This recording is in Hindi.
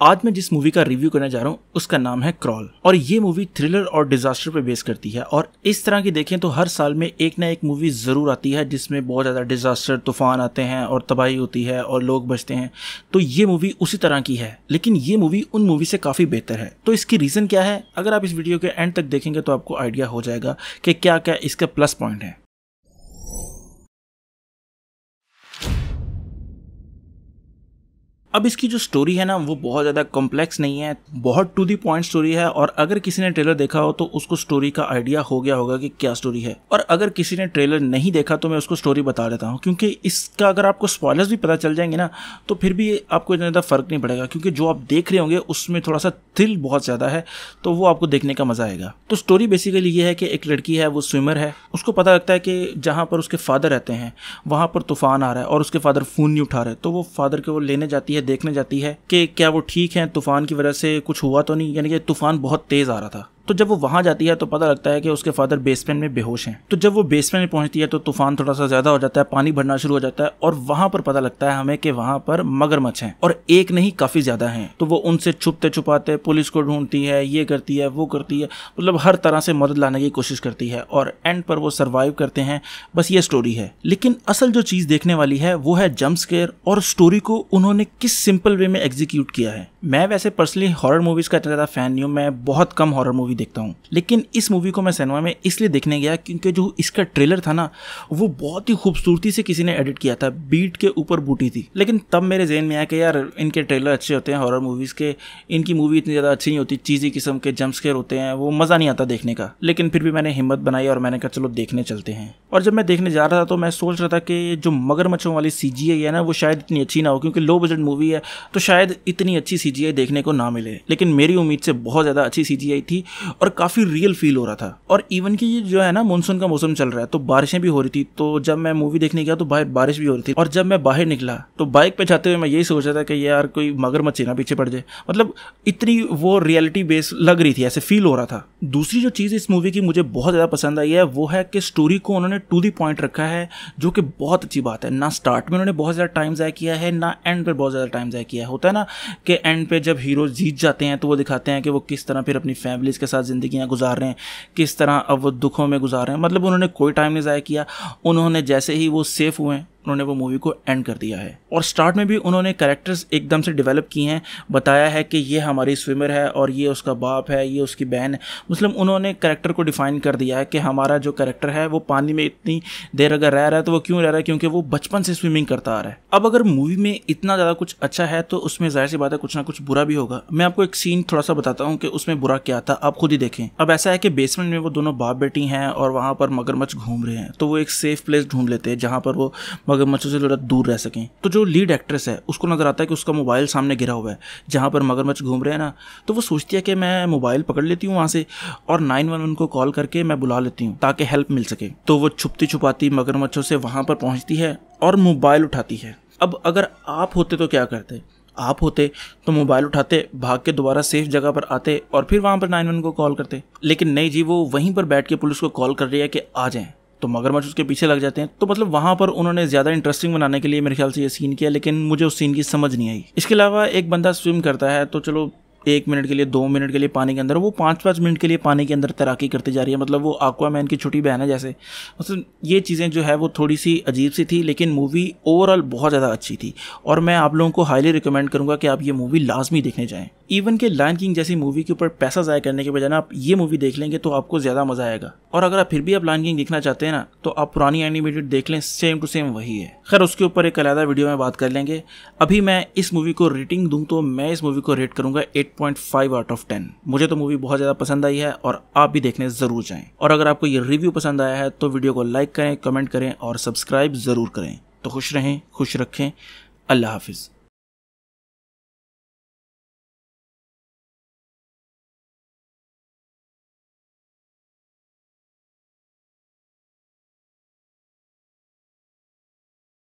आज मैं जिस मूवी का रिव्यू करने जा रहा हूँ उसका नाम है क्रॉल और ये मूवी थ्रिलर और डिजास्टर पे बेस करती है। और इस तरह की देखें तो हर साल में एक ना एक मूवी जरूर आती है जिसमें बहुत ज़्यादा डिजास्टर तूफान आते हैं और तबाही होती है और लोग बचते हैं। तो ये मूवी उसी तरह की है, लेकिन ये मूवी उन मूवी से काफ़ी बेहतर है। तो इसकी रीज़न क्या है, अगर आप इस वीडियो के एंड तक देखेंगे तो आपको आइडिया हो जाएगा कि क्या क्या इसके प्लस पॉइंट हैं। अब इसकी जो स्टोरी है ना वो बहुत ज़्यादा कॉम्प्लेक्स नहीं है, बहुत टू दी पॉइंट स्टोरी है। और अगर किसी ने ट्रेलर देखा हो तो उसको स्टोरी का आइडिया हो गया होगा कि क्या स्टोरी है। और अगर किसी ने ट्रेलर नहीं देखा तो मैं उसको स्टोरी बता देता हूँ, क्योंकि इसका अगर आपको स्पॉयलर्स भी पता चल जाएंगे ना तो फिर भी आपको इतना ज़्यादा फर्क नहीं पड़ेगा, क्योंकि जो आप देख रहे होंगे उसमें थोड़ा सा थ्रिल बहुत ज़्यादा है, तो वो आपको देखने का मज़ा आएगा। तो स्टोरी बेसिकली ये है कि एक लड़की है, वो स्विमर है। उसको पता लगता है कि जहाँ पर उसके फादर रहते हैं वहाँ पर तूफान आ रहा है और उसके फादर फ़ोन नहीं उठा रहे। तो वो फादर को लेने जाती है, देखने जाती है कि क्या वो ठीक है, तूफान की वजह से कुछ हुआ तो नहीं, यानी कि तूफान बहुत तेज आ रहा था। तो जब वो वहां जाती है तो पता लगता है कि उसके फादर बेसमेंट में बेहोश हैं। तो जब वो बेसमेंट में पहुंचती है तो तूफान थोड़ा सा ज्यादा हो जाता है, पानी भरना शुरू हो जाता है और वहां पर पता लगता है हमें कि वहां पर मगरमच्छ हैं और एक नहीं काफी ज्यादा हैं। तो वो उनसे छुपते छुपाते पुलिस को ढूंढती है, ये करती है वो करती है, मतलब हर तरह से मदद लाने की कोशिश करती है और एंड पर वो सर्वाइव करते हैं। बस ये स्टोरी है। लेकिन असल जो चीज देखने वाली है वो है जंप स्केयर और स्टोरी को उन्होंने किस सिंपल वे में एग्जीक्यूट किया है। मैं वैसे पर्सनली हॉरर मूवीज का इतना ज्यादा फैन नहीं हूं, मैं बहुत कम हॉरर मूवी देखता हूं, लेकिन इस मूवी को मैं सिनेमा में इसलिए देखने गया क्योंकि जो इसका ट्रेलर था ना वो बहुत ही खूबसूरती से किसी ने एडिट किया था, बीट के ऊपर बूटी थी। लेकिन तब मेरे ज़हन में आया कि यार इनके ट्रेलर अच्छे होते हैं हॉरर मूवीज़ के, इनकी मूवी इतनी ज़्यादा अच्छी नहीं होती, चीज़ी किस्म के जंप स्केयर होते हैं, वो मज़ा नहीं आता देखने का। लेकिन फिर भी मैंने हिम्मत बनाई और मैंने कहा चलो देखने चलते हैं। और जब मैं देखने जा रहा था तो मैं सोच रहा था कि जो मगरमच्छों वाली CGI है ना वो शायद इतनी अच्छी ना हो, क्योंकि लो बजट मूवी है तो शायद इतनी अच्छी CGI देखने को ना मिले। लेकिन मेरी उम्मीद से बहुत ज़्यादा अच्छी CGI थी और काफ़ी रियल फील हो रहा था। और इवन कि जो है ना मानसून का मौसम चल रहा है तो बारिशें भी हो रही थी। तो जब मैं मूवी देखने गया तो बाहर बारिश भी हो रही थी और जब मैं बाहर निकला तो बाइक पे जाते हुए मैं यही सोच रहा था कि यार कोई मगरमच्छ ना पीछे पड़ जाए, मतलब इतनी वो रियलिटी बेस लग रही थी, ऐसे फील हो रहा था। दूसरी जो चीज़ इस मूवी की मुझे बहुत ज़्यादा पसंद आई है वो है कि स्टोरी को उन्होंने टू दी पॉइंट रखा है, जो कि बहुत अच्छी बात है। ना स्टार्ट में उन्होंने बहुत ज़्यादा टाइम ज़ाया किया है, ना एंड पर बहुत ज़्यादा टाइम ज़ाया किया है। होता है ना कि एंड पे जब हीरो जीत जाते हैं तो वो दिखाते हैं कि वो किस तरह फिर अपनी फैमिलीज़ के साथ ज़िंदगियाँ गुजार रहे हैं, किस तरह अब वो दुखों में गुजार रहे हैं। मतलब उन्होंने कोई टाइम नहीं ज़ाया किया, उन्होंने जैसे ही वो सेफ हुए उन्होंने वो मूवी को एंड कर दिया है। और स्टार्ट में भी उन्होंने कैरेक्टर्स एकदम से डेवलप किए हैं, बताया है कि ये हमारी स्विमर है और ये उसका बाप है, ये उसकी बहन है। मतलब उन्होंने कैरेक्टर को डिफाइन कर दिया है कि हमारा जो कैरेक्टर है वो पानी में इतनी देर अगर रह रहा है तो वो क्यों रह रहा है, क्योंकि वो बचपन से स्विमिंग करता आ रहा है। अब अगर मूवी में इतना ज़्यादा कुछ अच्छा है तो उसमें जाहिर सी बात है कुछ ना कुछ बुरा भी होगा। मैं आपको एक सीन थोड़ा सा बताता हूँ कि उसमें बुरा क्या था, आप खुद ही देखें। अब ऐसा है कि बेसमेंट में वो दोनों बाप बेटी हैं और वहाँ पर मगरमच्छ घूम रहे हैं, तो वो एक सेफ प्लेस ढूंढ लेते हैं जहाँ पर वो मगरमच्छों से थोड़ा दूर रह सकें। तो जो लीड एक्ट्रेस है उसको नजर आता है कि उसका मोबाइल सामने गिरा हुआ है जहां पर मगरमच्छ घूम रहे हैं ना, तो वो सोचती है कि मैं मोबाइल पकड़ लेती हूँ वहां से और 911 को कॉल करके मैं बुला लेती हूँ ताकि हेल्प मिल सके। तो वो छुपती छुपाती मगरमच्छों से वहां पर पहुंचती है और मोबाइल उठाती है। अब अगर आप होते तो क्या करते? आप होते तो मोबाइल उठाते, भाग के दोबारा सेफ जगह पर आते और फिर वहां पर 911 को कॉल करते। लेकिन नहीं जी, वो वहीं पर बैठ के पुलिस को कॉल कर रही है कि आ जाएं, तो मगरमच्छ उसके पीछे लग जाते हैं। तो मतलब वहां पर उन्होंने ज्यादा इंटरेस्टिंग बनाने के लिए मेरे ख्याल से ये सीन किया, लेकिन मुझे उस सीन की समझ नहीं आई। इसके अलावा एक बंदा स्विम करता है तो चलो 1 मिनट के लिए 2 मिनट के लिए पानी के अंदर, वो 5-5 मिनट के लिए पानी के अंदर तैराकी करती जा रही है। मतलब वो aquaman की छोटी बहन है जैसे। मतलब ये चीज़ें जो है वो थोड़ी सी अजीब सी थी, लेकिन मूवी ओवरऑल बहुत ज़्यादा अच्छी थी और मैं आप लोगों को हाईली रिकमेंड करूँगा कि आप ये मूवी लाजमी देखने जाएँ। इवन के लायन किंग जैसी मूवी के ऊपर पैसा ज़ाया करने के बजाय आप ये मूवी देख लेंगे तो आपको ज़्यादा मज़ा आएगा। और अगर आप फिर भी आप लायन किंग देखना चाहते हैं ना तो आप पुरानी एनिमेटेड देख लें, सेम टू सेम वही है। खैर उसके ऊपर एक अलग वीडियो में बात कर लेंगे। अभी मैं इस मूवी को रेटिंग दूं तो मैं इस मूवी को रेट करूंगा 8.5 आउट ऑफ 10। मुझे तो मूवी बहुत ज़्यादा पसंद आई है और आप भी देखने ज़रूर जाएं। और अगर आपको ये रिव्यू पसंद आया है तो वीडियो को लाइक करें, कमेंट करें और सब्सक्राइब ज़रूर करें। तो खुश रहें, खुश रखें। अल्लाह हाफिज़।